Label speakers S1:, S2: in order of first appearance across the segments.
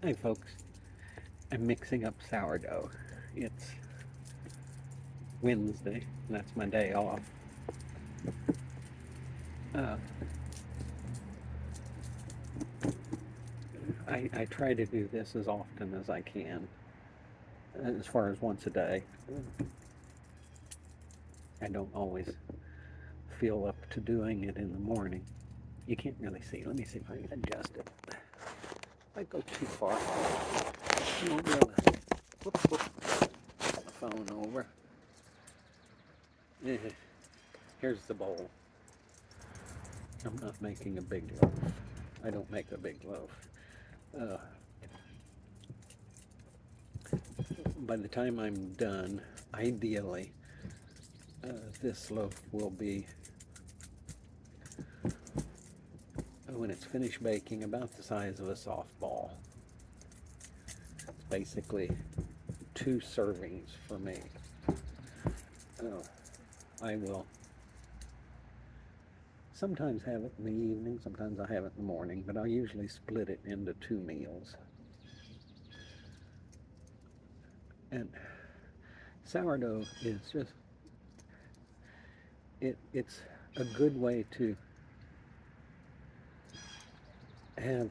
S1: Hi folks, I'm mixing up sourdough. It's Wednesday, and that's my day off. Uh, I try to do this as often as I can, as far as once a day. I don't always feel up to doing it in the morning. You can't really see. Let me see if I can adjust it. If I go too far, you won't be able to. Whoop, whoop, the phone over. Eh, here's the bowl. I'm not making a big loaf. I don't make a big loaf. Uh, by the time I'm done, ideally, this loaf will be, when it's finished baking, about the size of a softball. It's basically 2 servings for me. Uh, I will sometimes have it in the evening, sometimes I have it in the morning, but I usually split it into 2 meals. And sourdough is just, it's a good way to have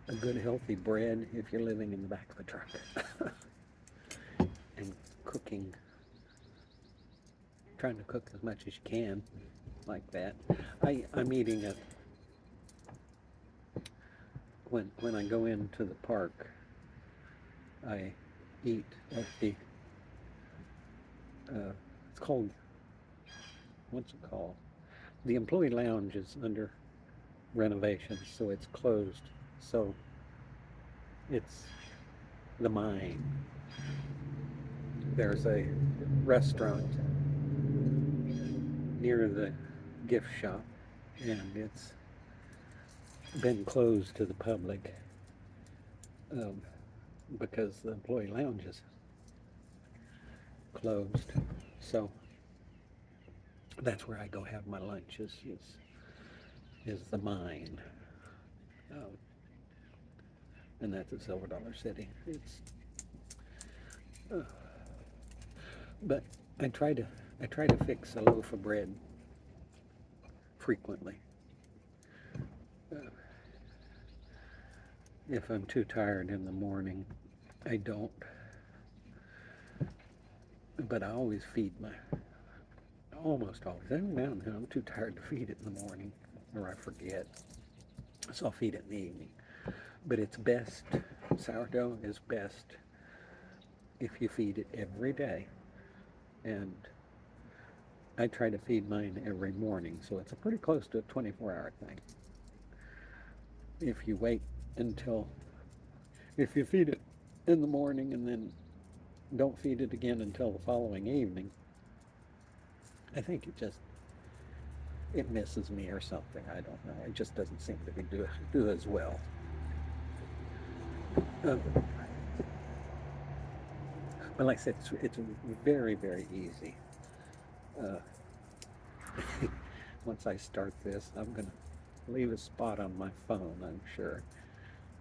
S1: a good healthy bread if you're living in the back of a truck and cooking, trying to cook as much as you can like that. I'm eating it when I go into the park. I eat at the it's called, what's it called? The employee lounge is under renovation, so it's closed. So it's the Mine. There's a restaurant near the gift shop, and it's been closed to the public um, because the employee lounge is closed. So that's where I go have my lunch. Is the Mine, um, and that's at Silver Dollar City. It's uh, but I try to fix a loaf of bread frequently. Uh, if I'm too tired in the morning, I don't. But I always feed my, almost always. Every now and then I'm too tired to feed it in the morning, or I forget. So I'll feed it in the evening. But it's best, sourdough is best if you feed it every day. And I try to feed mine every morning, so it's a pretty close to a 24-hour thing. If you wait until, if you feed it in the morning and then don't feed it again until the following evening, I think it misses me or something. I don't know. It just doesn't seem to be do as well. Um, but like I said, it's very, very easy. Uh, once I start this, I'm gonna leave a spot on my phone, I'm sure.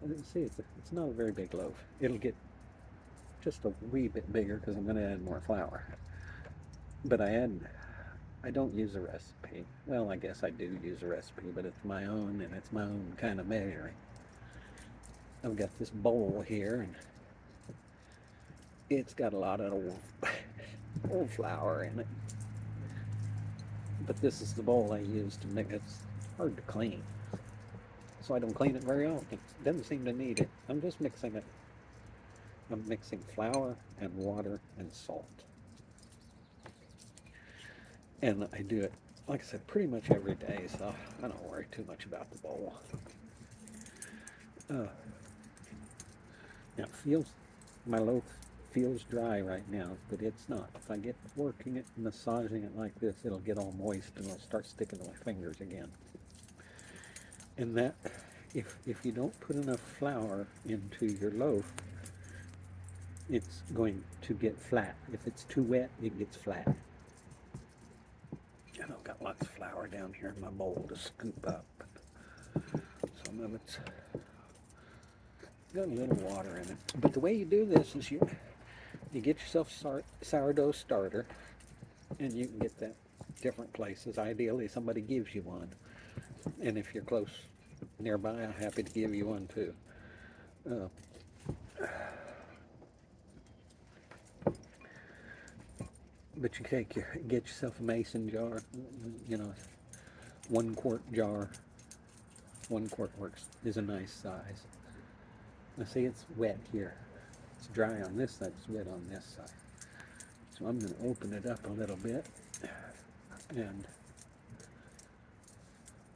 S1: And see, it's not a very big loaf. It'll get just a wee bit bigger because I'm going to add more flour. But I don't use a recipe. Well, I guess I do use a recipe, but it's my own, and it's my own kind of measuring. I've got this bowl here, and it's got a lot of old flour in it. But this is the bowl I use to make it. It's hard to clean, so I don't clean it very often. It doesn't seem to need it. I'm just mixing it. I'm mixing flour and water and salt. And I do it, like I said, pretty much every day, so I don't worry too much about the bowl. Uh, now it feels, my loaf feels dry right now, but it's not. If I get working it, massaging it like this, it'll get all moist and it'll start sticking to my fingers again. And that, if you don't put enough flour into your loaf, it's going to get flat. If it's too wet, it gets flat. And I've got lots of flour down here in my bowl to scoop up. Some of it's Got a little water in it. But the way you do this is you get yourself sourdough starter, and you can get that different places. Ideally, somebody gives you one, and if you're close nearby, I'm happy to give you one too. Uh, but you get yourself a mason jar, you know, 1 quart jar. 1 quart works is a nice size. Now see, it's wet here. It's dry on this side. It's wet on this side. So I'm going to open it up a little bit and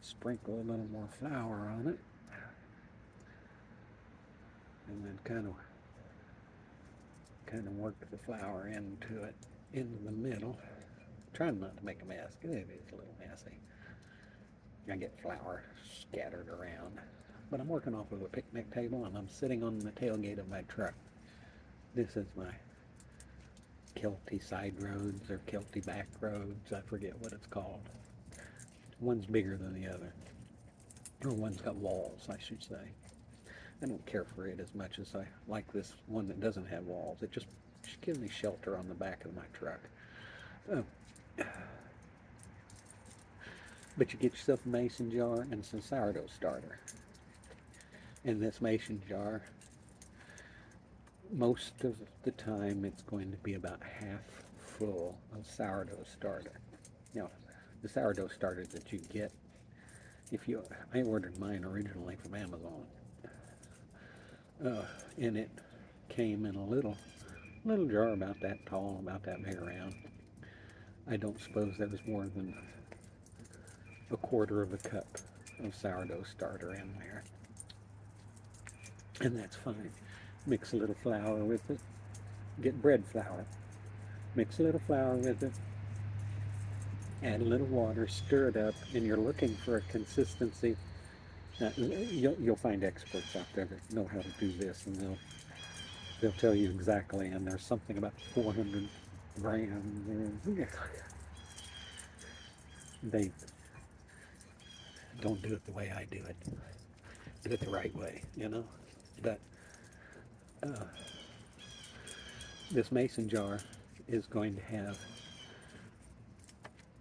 S1: sprinkle a little more flour on it, and then kind of work the flour into it, into the middle. Trying not to make a mess. It is a little messy. I get flour scattered around, but I'm working off of a picnic table, and I'm sitting on the tailgate of my truck. This is my Kelty side roads, or Kelty back roads. I forget what it's called. One's bigger than the other, or one's got walls, I should say. I don't care for it as much as I like this one that doesn't have walls. It just gives me shelter on the back of my truck. But you get yourself a mason jar and some sourdough starter. In this mason jar, most of the time it's going to be about half full of sourdough starter. Now, the sourdough starter that you get, I ordered mine originally from Amazon, and it came in a little jar about that tall, about that big around. I don't suppose that was more than 1/4 of a cup of sourdough starter in there, and that's fine. Mix a little flour with it. Get bread flour. Mix a little flour with it. Add a little water. Stir it up, and you're looking for a consistency. Now, you'll find experts out there that know how to do this, and they'll tell you exactly. And there's something about 400 grams. They don't do it the way I do it. Do it the right way, you know. But this mason jar is going to have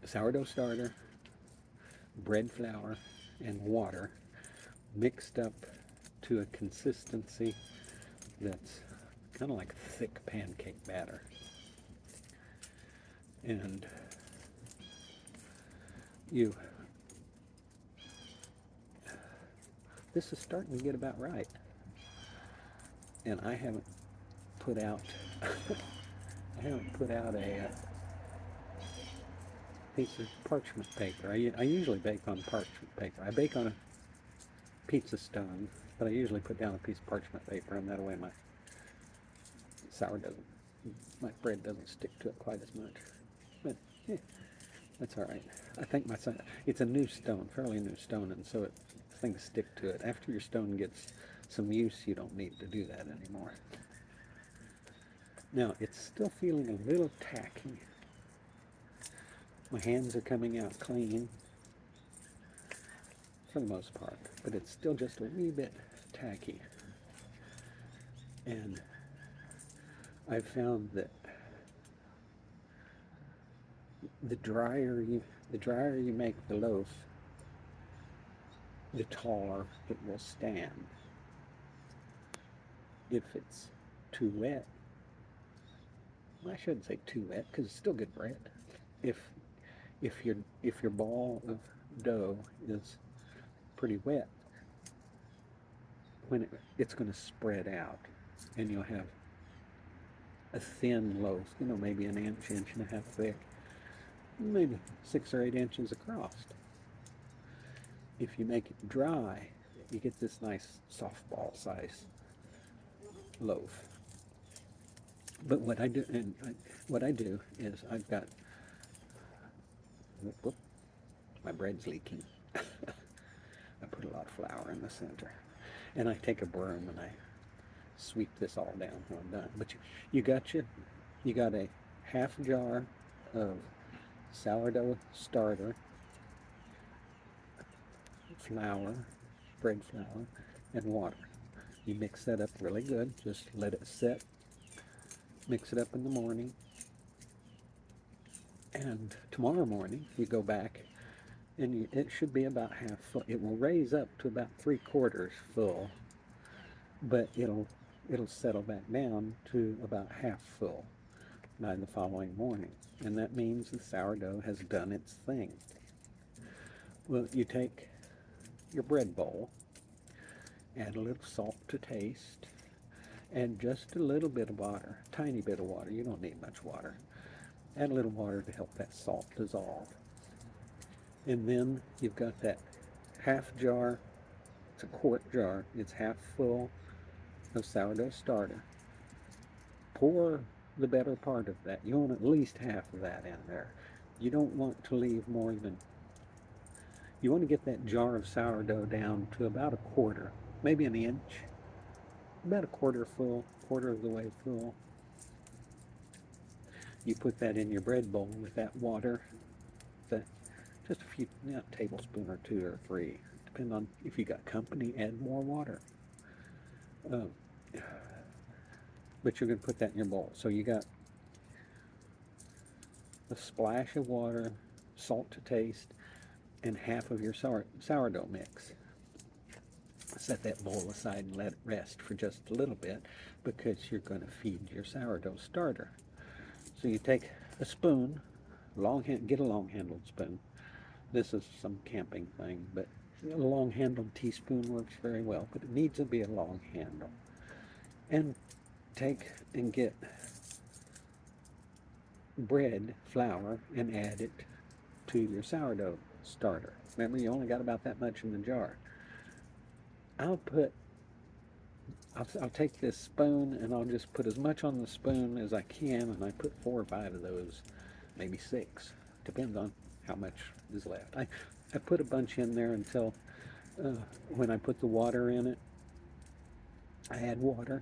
S1: sourdough starter, bread flour, and water mixed up to a consistency that's kind of like thick pancake batter. And this is starting to get about right. And I haven't put out a piece of parchment paper. I usually bake on parchment paper. I bake on a pizza stone, but I usually put down a piece of parchment paper, and that way my bread doesn't stick to it quite as much. But yeah, that's all right. I think it's a new stone, fairly new stone, and so things stick to it. After your stone gets some use, you don't need to do that anymore. Now, it's still feeling a little tacky. My hands are coming out clean for the most part, but it's still just a wee bit tacky. And I've found that the drier you make the loaf, the taller it will stand. If it's too wet, I shouldn't say too wet because it's still good bread. If your ball of dough is pretty wet, when it's going to spread out, and you'll have a thin loaf, maybe an inch and a half thick, maybe 6 or 8 inches across. If you make it dry, you get this nice softball size loaf. But what I do is I've got, whoop, my bread's leaking. I put a lot of flour in the center, and I take a broom and I sweep this all down when I'm done. But you got a half jar of sourdough starter, flour, bread flour, and water. You mix that up really good. Just let it set. Mix it up in the morning. And tomorrow morning, you go back, and it should be about half full. It will raise up to about 3/4 full, but it'll settle back down to about half full by the following morning. And that means the sourdough has done its thing. Well, you take your bread bowl, add a little salt to taste, and just a little bit of water, a tiny bit of water. You don't need much water. Add a little water to help that salt dissolve. And then you've got that half jar. It's a quart jar. It's half full of sourdough starter. Pour the better part of that. You want at least half of that in there. You don't want to leave more than, you want to get that jar of sourdough down to about a quarter, maybe an inch, about a quarter full, quarter of the way full. You put that in your bread bowl with that water, just a few, a tablespoon or 2 or 3, depending on if you got company. Add more water. But you're going to put that in your bowl. So you got a splash of water, salt to taste, and half of your sourdough mix. Set that bowl aside and let it rest for just a little bit, because you're going to feed your sourdough starter. So you take a spoon, get a long-handled spoon. This is some camping thing, but a long-handled teaspoon works very well, but it needs to be a long handle. And take and get bread flour and add it to your sourdough starter. Remember, you only got about that much in the jar. I'll take this spoon and I'll just put as much on the spoon as I can, and I put 4 or 5 of those, maybe 6, depends on how much is left. I put a bunch in there until when I put the water in it, I add water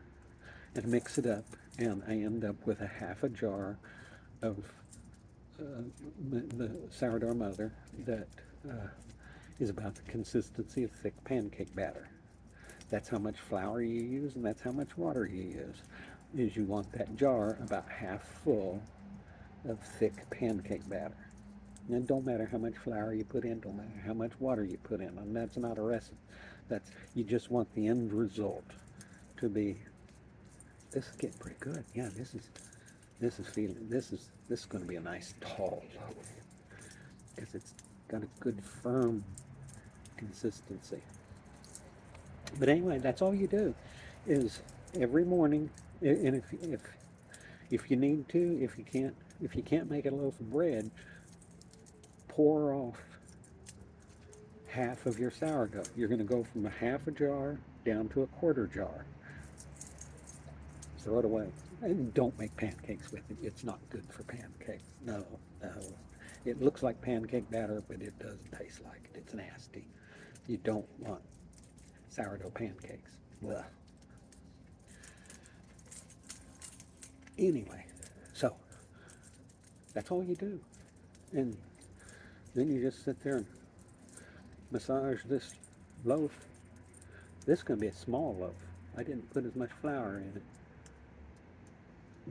S1: and mix it up, and I end up with a half a jar of the sourdough mother that is about the consistency of thick pancake batter. That's how much flour you use, and that's how much water you use. Is you want that jar about half full of thick pancake batter. And it don't matter how much flour you put in, don't matter how much water you put in, and that's not a recipe. You just want the end result to be. This is getting pretty good. Yeah, this is going to be a nice tall loaf, because it's got a good firm consistency. But anyway, that's all you do, is every morning. And if you need to, if you can't make a loaf of bread, pour off half of your sourdough. You're going to go from a half a jar down to a quarter jar. Throw it away. And don't make pancakes with it. It's not good for pancakes. No. It looks like pancake batter, but it doesn't taste like it. It's nasty. You don't want sourdough pancakes. Ugh. Anyway, so that's all you do. And then you just sit there and massage this loaf. This is going to be a small loaf. I didn't put as much flour in it.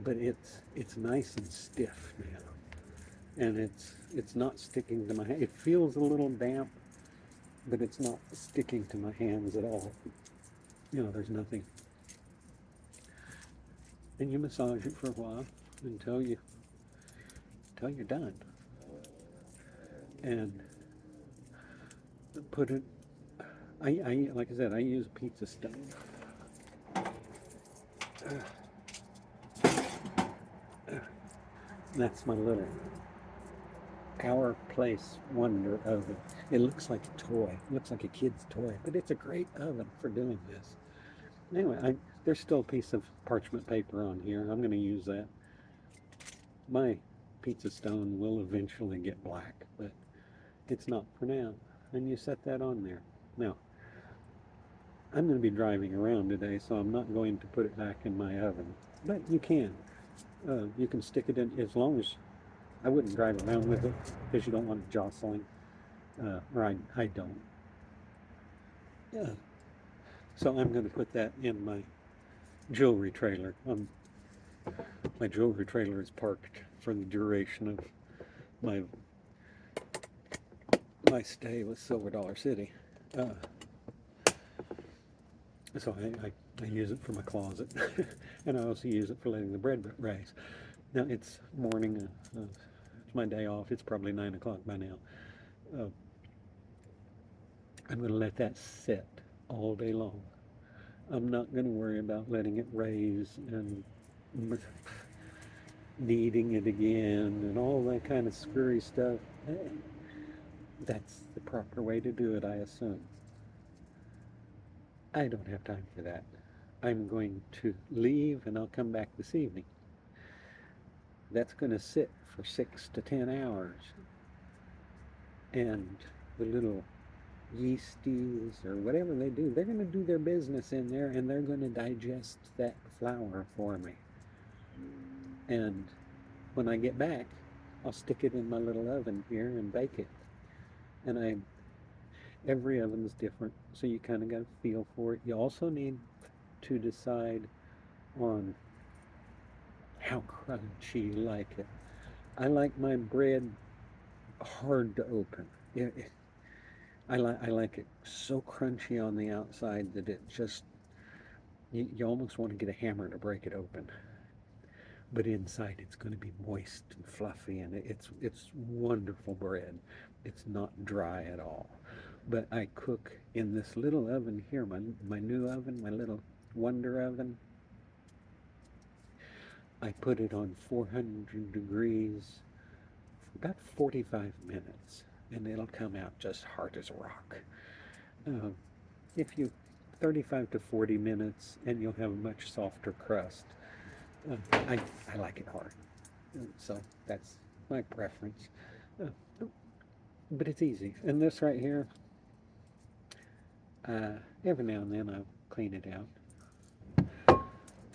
S1: But it's nice and stiff now. And it's not sticking to my hand. It feels a little damp, but it's not sticking to my hands at all. There's nothing. And you massage it for a while until you're done. And put it, I like I said, I use a pizza stone. That's my little Our Place Wonder oven. It looks like a toy. It looks like a kid's toy, but it's a great oven for doing this. Anyway, there's still a piece of parchment paper on here. I'm going to use that. My pizza stone will eventually get black, but it's not for now. And you set that on there. Now, I'm going to be driving around today, so I'm not going to put it back in my oven. But you can. You can stick it in, as long as, I wouldn't drive around with it, because you don't want it jostling. Or I don't. Yeah. So I'm going to put that in my jewelry trailer. My jewelry trailer is parked for the duration of my stay with Silver Dollar City. Uh, so I use it for my closet, and I also use it for letting the bread rise. Now it's morning. It's my day off. It's probably 9 o'clock by now. Uh, I'm going to let that sit all day long. I'm not going to worry about letting it raise and kneading it again and all that kind of screwy stuff. That's the proper way to do it, I assume. I don't have time for that. I'm going to leave and I'll come back this evening. That's going to sit for 6 to 10 hours. And the little yeasties or whatever they do, they're going to do their business in there and they're going to digest that flour for me. And when I get back, I'll stick it in my little oven here and bake it. And every oven is different, so you kind of got a feel for it. You also need to decide on how crunchy you like it. I like my bread hard to open. I like it so crunchy on the outside that it just, you almost want to get a hammer to break it open. But inside it's going to be moist and fluffy, and it's wonderful bread. It's not dry at all. But I cook in this little oven here, my new oven, my little Wonder oven. I put it on 400 degrees for about 45 minutes, and it'll come out just hard as a rock. Uh, if you 35 to 40 minutes, and you'll have a much softer crust. I like it hard, so that's my preference. Uh, but it's easy. And this right here, every now and then I'll clean it out.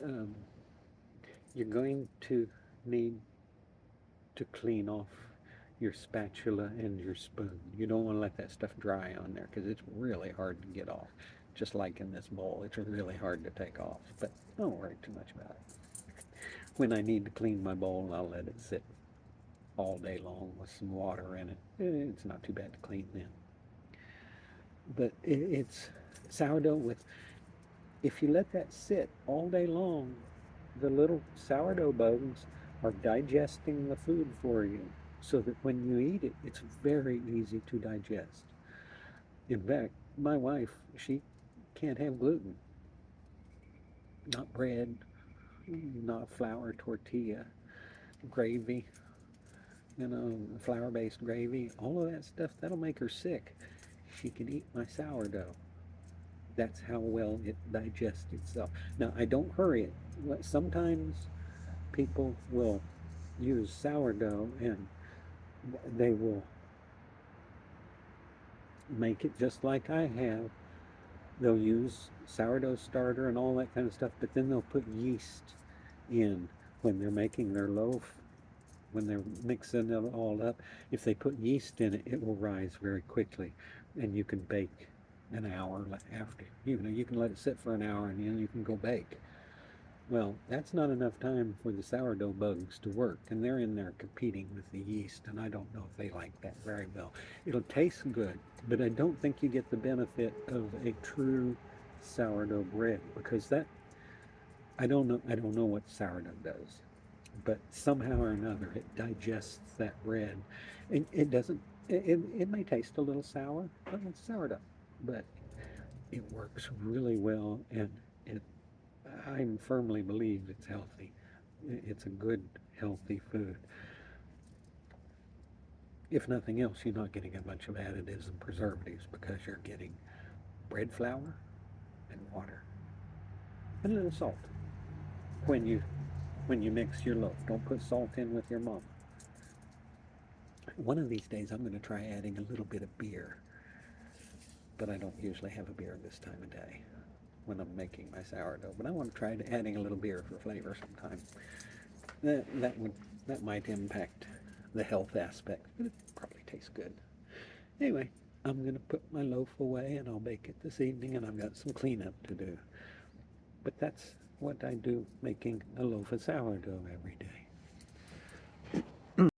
S1: Um, you're going to need to clean off your spatula and your spoon. You don't want to let that stuff dry on there because it's really hard to get off. Just like in this bowl, it's really hard to take off. But don't worry too much about it. When I need to clean my bowl, I'll let it sit all day long with some water in it. It's not too bad to clean then. But it's sourdough with, if you let that sit all day long, the little sourdough bugs are digesting the food for you so that when you eat it, it's very easy to digest. In fact, my wife, she can't have gluten, not bread, not flour tortilla, gravy, flour-based gravy, all of that stuff, that'll make her sick. She can eat my sourdough. That's how well it digests itself. Now, I don't hurry it. Sometimes people will use sourdough and they will make it just like I have. They'll use sourdough starter and all that kind of stuff, but then they'll put yeast in when they're making their loaf, when they're mixing it all up. If they put yeast in it, it will rise very quickly, and you can bake an hour after. You can let it sit for an hour, and then you can go bake. Well, that's not enough time for the sourdough bugs to work, and they're in there competing with the yeast, and I don't know if they like that very well. It'll taste good, but I don't think you get the benefit of a true sourdough bread, because I don't know what sourdough does, but somehow or another it digests that bread. And it doesn't, it may taste a little sour, but it's sourdough, but it works really well, and it I firmly believe it's healthy. It's a good, healthy food. If nothing else, you're not getting a bunch of additives and preservatives because you're getting bread flour and water and a little salt. When you mix your loaf, don't put salt in with your mama. One of these days, I'm going to try adding a little bit of beer, but I don't usually have a beer this time of day when I'm making my sourdough. But I want to try adding a little beer for flavor sometime. That might impact the health aspect, but it probably tastes good. Anyway, I'm going to put my loaf away and I'll bake it this evening, and I've got some cleanup to do. But that's what I do, making a loaf of sourdough every day.